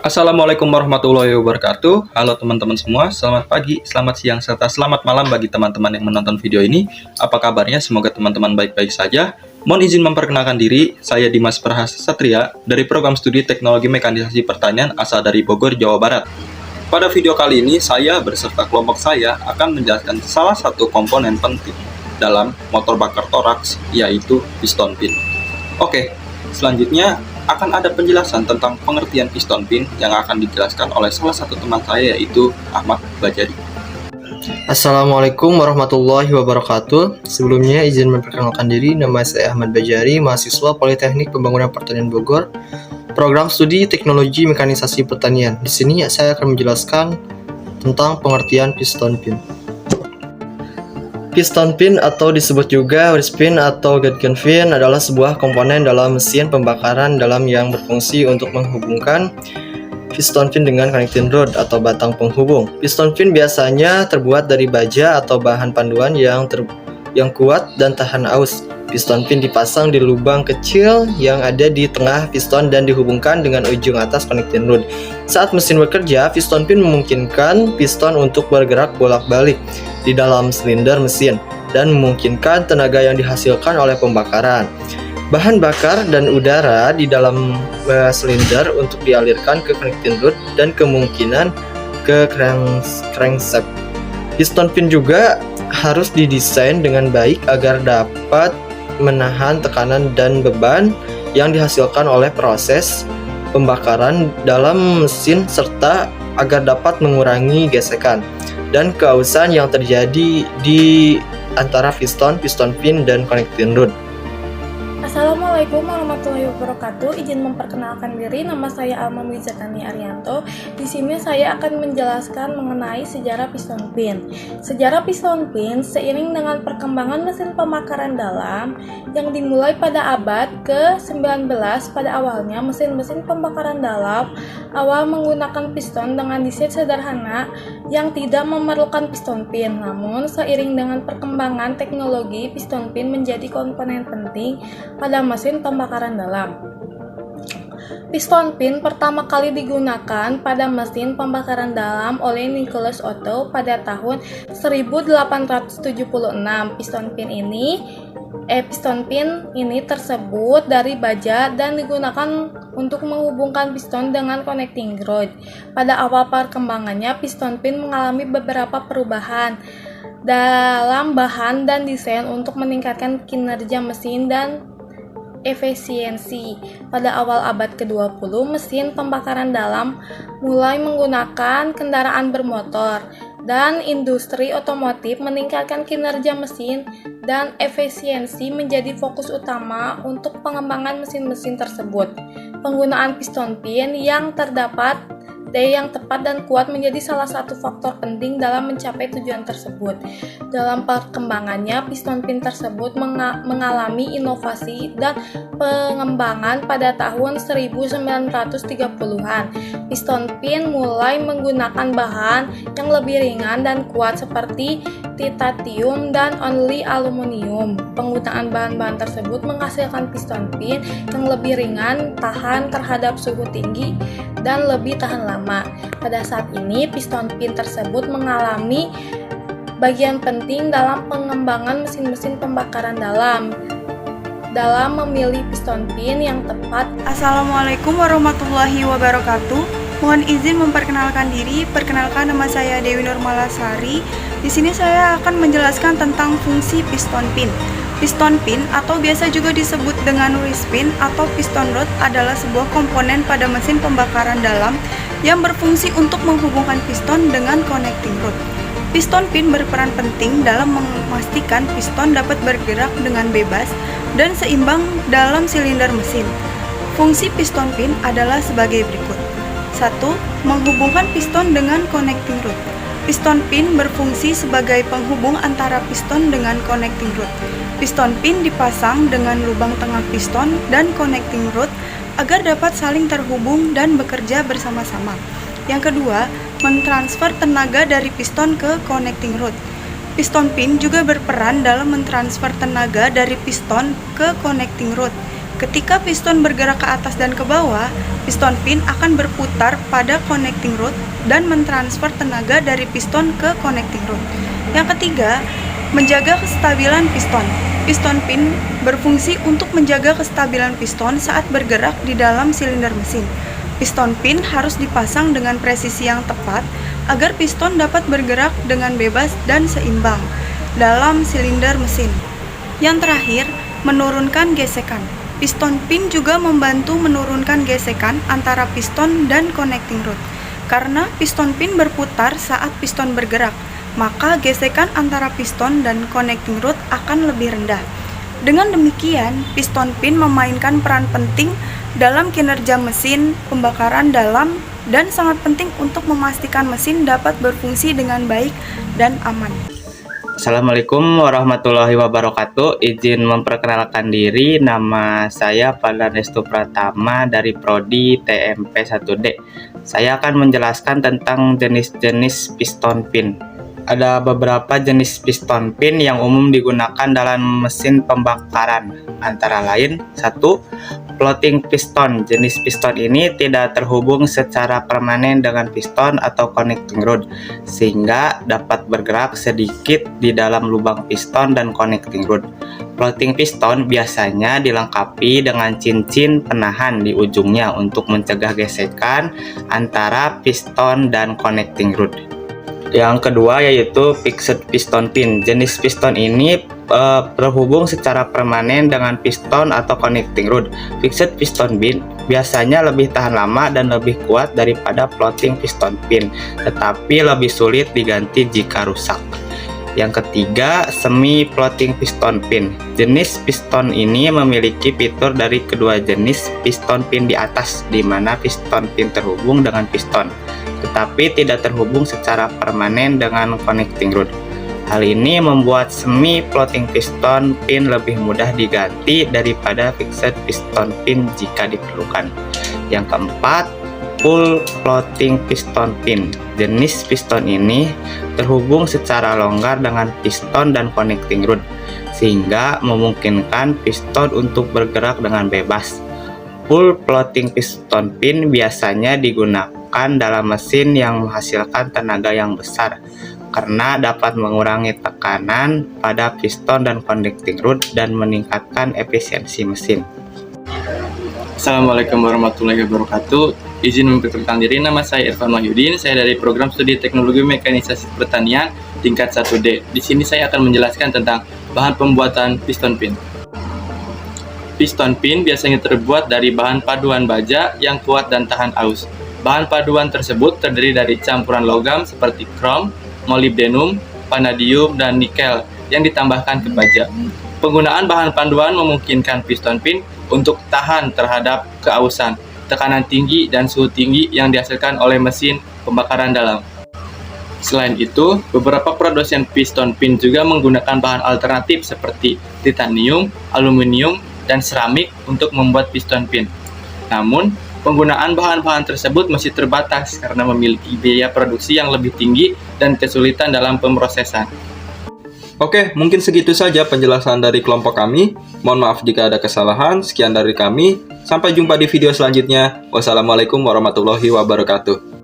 Assalamualaikum warahmatullahi wabarakatuh. Halo teman-teman semua, selamat pagi, selamat siang, serta selamat malam bagi teman-teman yang menonton video ini. Apa kabarnya? Semoga teman-teman baik-baik saja. Mohon izin memperkenalkan diri, saya Dimas Prahasa Satria dari program studi Teknologi Mekanisasi Pertanian asal dari Bogor, Jawa Barat. Pada video kali ini, saya beserta kelompok saya akan menjelaskan salah satu komponen penting dalam motor bakar toraks, yaitu piston pin. Oke, selanjutnya akan ada penjelasan tentang pengertian piston pin yang akan dijelaskan oleh salah satu teman saya, yaitu Ahmad Bajari. Assalamualaikum warahmatullahi wabarakatuh. Sebelumnya izin memperkenalkan diri, nama saya Ahmad Bajari, mahasiswa Politeknik Pembangunan Pertanian Bogor, program studi Teknologi Mekanisasi Pertanian. Di sini saya akan menjelaskan tentang pengertian piston pin. Piston pin atau disebut juga wrist pin atau Gatkin pin adalah sebuah komponen dalam mesin pembakaran dalam yang berfungsi untuk menghubungkan piston pin dengan connecting rod atau batang penghubung. Piston pin biasanya terbuat dari baja atau bahan panduan yang kuat dan tahan aus. Piston pin dipasang di lubang kecil yang ada di tengah piston dan dihubungkan dengan ujung atas connecting rod. Saat mesin bekerja, piston pin memungkinkan piston untuk bergerak bolak-balik di dalam silinder mesin dan memungkinkan tenaga yang dihasilkan oleh pembakaran bahan bakar dan udara di dalam silinder untuk dialirkan ke connecting rod dan kemungkinan ke crankshaft. Piston pin juga harus didesain dengan baik agar dapat menahan tekanan dan beban yang dihasilkan oleh proses pembakaran dalam mesin serta agar dapat mengurangi gesekan dan keausan yang terjadi di antara piston pin, dan connecting rod. Assalamualaikum warahmatullahi wabarakatuh. Izin memperkenalkan diri, nama saya Alma Wizatani Arianto. Di sini saya akan menjelaskan mengenai sejarah piston pin. Sejarah piston pin seiring dengan perkembangan mesin pembakaran dalam yang dimulai pada abad ke-19. Pada awalnya mesin-mesin pembakaran dalam awal menggunakan piston dengan desain sederhana yang tidak memerlukan piston pin. Namun seiring dengan perkembangan teknologi, piston pin menjadi komponen penting pada mesin pembakaran dalam. Piston pin pertama kali digunakan pada mesin pembakaran dalam oleh Nicholas Otto pada tahun 1876. Piston pin ini tersebut dari baja dan digunakan untuk menghubungkan piston dengan connecting rod. Pada awal perkembangannya, piston pin mengalami beberapa perubahan dalam bahan dan desain untuk meningkatkan kinerja mesin dan efisiensi. Pada awal abad ke-20, mesin pembakaran dalam mulai menggunakan kendaraan bermotor dan industri otomotif meningkatkan kinerja mesin dan efisiensi menjadi fokus utama untuk pengembangan mesin-mesin tersebut. Penggunaan piston pin yang tepat dan kuat menjadi salah satu faktor penting dalam mencapai tujuan tersebut. Dalam perkembangannya, piston pin tersebut mengalami inovasi dan pengembangan pada tahun 1930-an. Piston pin mulai menggunakan bahan yang lebih ringan dan kuat seperti titanium dan only aluminium. Penggunaan bahan-bahan tersebut menghasilkan piston pin yang lebih ringan, tahan terhadap suhu tinggi, dan lebih tahan lama. Pada saat ini, piston pin tersebut mengalami bagian penting dalam pengembangan mesin-mesin pembakaran dalam memilih piston pin yang tepat. Assalamualaikum warahmatullahi wabarakatuh. Mohon izin memperkenalkan diri. Perkenalkan, nama saya Dewi Nurmalasari. Di sini saya akan menjelaskan tentang fungsi piston pin. Piston pin atau biasa juga disebut dengan wrist pin atau piston rod adalah sebuah komponen pada mesin pembakaran dalam yang berfungsi untuk menghubungkan piston dengan connecting rod. Piston pin berperan penting dalam memastikan piston dapat bergerak dengan bebas dan seimbang dalam silinder mesin. Fungsi piston pin adalah sebagai berikut. 1. Menghubungkan piston dengan connecting rod. Piston pin berfungsi sebagai penghubung antara piston dengan connecting rod. Piston pin dipasang dengan lubang tengah piston dan connecting rod agar dapat saling terhubung dan bekerja bersama-sama. Yang kedua, mentransfer tenaga dari piston ke connecting rod. Piston pin juga berperan dalam mentransfer tenaga dari piston ke connecting rod. Ketika piston bergerak ke atas dan ke bawah, piston pin akan berputar pada connecting rod dan mentransfer tenaga dari piston ke connecting rod. Yang ketiga, menjaga kestabilan piston. Piston pin berfungsi untuk menjaga kestabilan piston saat bergerak di dalam silinder mesin. Piston pin harus dipasang dengan presisi yang tepat agar piston dapat bergerak dengan bebas dan seimbang dalam silinder mesin. Yang terakhir, menurunkan gesekan. Piston pin juga membantu menurunkan gesekan antara piston dan connecting rod. Karena piston pin berputar saat piston bergerak, maka gesekan antara piston dan connecting rod akan lebih rendah. Dengan demikian, piston pin memainkan peran penting dalam kinerja mesin pembakaran dalam dan sangat penting untuk memastikan mesin dapat berfungsi dengan baik dan aman. Assalamualaikum warahmatullahi wabarakatuh. Izin memperkenalkan diri, nama saya Paldanestu Pratama dari Prodi TMP 1D. Saya akan menjelaskan tentang jenis-jenis piston pin. Ada beberapa jenis piston pin yang umum digunakan dalam mesin pembakaran, antara lain 1. Floating piston. Jenis piston ini tidak terhubung secara permanen dengan piston atau connecting rod, sehingga dapat bergerak sedikit di dalam lubang piston dan connecting rod. Floating piston biasanya dilengkapi dengan cincin penahan di ujungnya untuk mencegah gesekan antara piston dan connecting rod. Yang kedua yaitu fixed piston pin. Jenis piston ini terhubung secara permanen dengan piston atau connecting rod. Fixed piston pin biasanya lebih tahan lama dan lebih kuat daripada floating piston pin, tetapi lebih sulit diganti jika rusak. Yang ketiga, semi floating piston pin. Jenis piston ini memiliki fitur dari kedua jenis piston pin di atas, di mana piston pin terhubung dengan piston, tetapi tidak terhubung secara permanen dengan connecting rod. Hal ini membuat semi floating piston pin lebih mudah diganti daripada fixed piston pin jika diperlukan. Yang keempat, full floating piston pin. Jenis piston ini terhubung secara longgar dengan piston dan connecting rod, sehingga memungkinkan piston untuk bergerak dengan bebas. Full floating piston pin biasanya digunakan dalam mesin yang menghasilkan tenaga yang besar, karena dapat mengurangi tekanan pada piston dan connecting rod dan meningkatkan efisiensi mesin. Assalamualaikum warahmatullahi wabarakatuh. Izin memperkenalkan diri, nama saya Irfan Wahyudin. Saya dari program studi teknologi mekanisasi pertanian tingkat 1D. Di sini saya akan menjelaskan tentang bahan pembuatan piston pin. Piston pin biasanya terbuat dari bahan paduan baja yang kuat dan tahan aus. Bahan paduan tersebut terdiri dari campuran logam seperti krom, molybdenum, vanadium, dan nikel yang ditambahkan ke baja. Penggunaan bahan paduan memungkinkan piston pin untuk tahan terhadap keausan, tekanan tinggi, dan suhu tinggi yang dihasilkan oleh mesin pembakaran dalam. Selain itu, beberapa produsen piston pin juga menggunakan bahan alternatif seperti titanium, aluminium, dan seramik untuk membuat piston pin. Namun, penggunaan bahan-bahan tersebut masih terbatas karena memiliki biaya produksi yang lebih tinggi dan kesulitan dalam pemrosesan. Oke, mungkin segitu saja penjelasan dari kelompok kami. Mohon maaf jika ada kesalahan. Sekian dari kami. Sampai jumpa di video selanjutnya. Wassalamualaikum warahmatullahi wabarakatuh.